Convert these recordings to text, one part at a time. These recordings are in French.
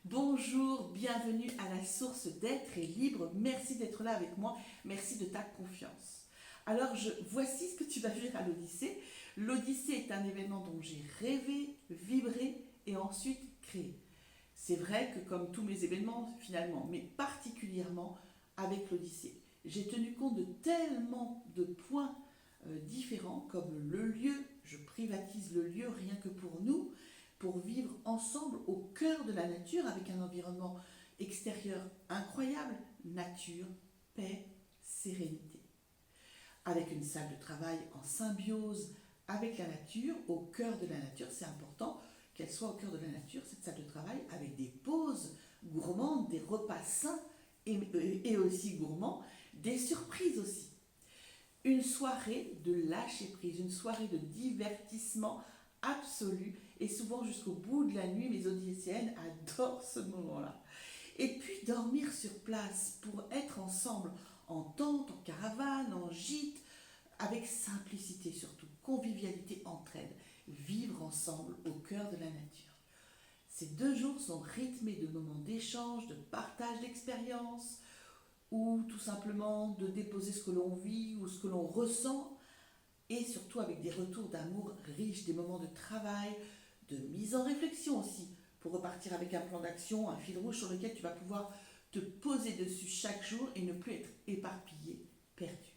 Bonjour, bienvenue à la source d'être et libre. Merci d'être là avec moi. Merci de ta confiance. Alors, voici ce que tu vas vivre à l'Odyssée. L'Odyssée est un événement dont j'ai rêvé, vibré et ensuite créé. C'est vrai que comme tous mes événements finalement, mais particulièrement avec l'Odyssée, j'ai tenu compte de tellement de points différents comme le lieu. Je privatise le lieu rien que pour nous, pour vivre ensemble au cœur de la nature avec un environnement extérieur incroyable, nature, paix, sérénité. Avec une salle de travail en symbiose avec la nature, au cœur de la nature, c'est important qu'elle soit au cœur de la nature, cette salle de travail, avec des pauses gourmandes, des repas sains et aussi gourmands, des surprises aussi. Une soirée de lâcher prise, une soirée de divertissement absolu et souvent jusqu'au bout de la nuit, mes odysséennes adorent ce moment-là. Et puis dormir sur place pour être ensemble en tente, en caravane, en gîte, avec simplicité surtout, convivialité, entraide, vivre ensemble au cœur de la nature. Ces 2 jours sont rythmés de moments d'échange, de partage d'expériences, ou tout simplement de déposer ce que l'on vit ou ce que l'on ressent, et surtout avec des retours d'amour riches, des moments de travail, de mise en réflexion aussi, pour repartir avec un plan d'action, un fil rouge sur lequel tu vas pouvoir te poser dessus chaque jour et ne plus être éparpillé, perdu.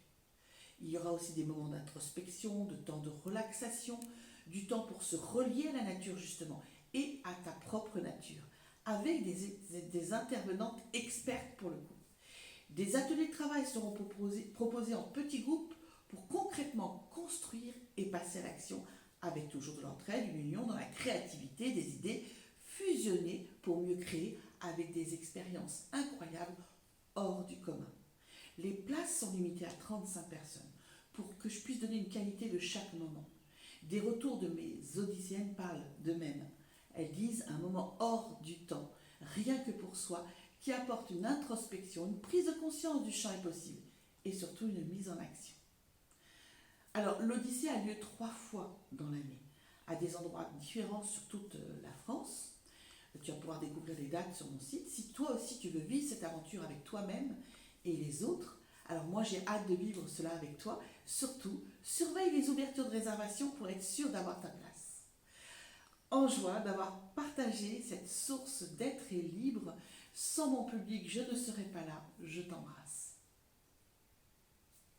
Il y aura aussi des moments d'introspection, de temps de relaxation, du temps pour se relier à la nature justement et à ta propre nature, avec des intervenantes expertes pour le coup. Des ateliers de travail seront proposés en petits groupes pour concrètement construire et passer à l'action avec toujours de l'entraide, une union dans la créativité, des idées fusionnées pour mieux créer avec des expériences incroyables hors du commun. Les places sont limitées à 35 personnes pour que je puisse donner une qualité de chaque moment. Des retours de mes odysséennes parlent d'eux-mêmes. Elles disent un moment hors du temps, rien que pour soi, qui apporte une introspection, une prise de conscience du champ est possible et surtout une mise en action. Alors, l'Odyssée a lieu 3 fois dans l'année, à des endroits différents sur toute la France. Tu vas pouvoir découvrir les dates sur mon site. Si toi aussi tu veux vivre cette aventure avec toi-même et les autres, alors moi j'ai hâte de vivre cela avec toi. Surtout, surveille les ouvertures de réservation pour être sûr d'avoir ta place. En joie d'avoir partagé cette source d'être et libre. Sans mon public, je ne serais pas là. Je t'embrasse.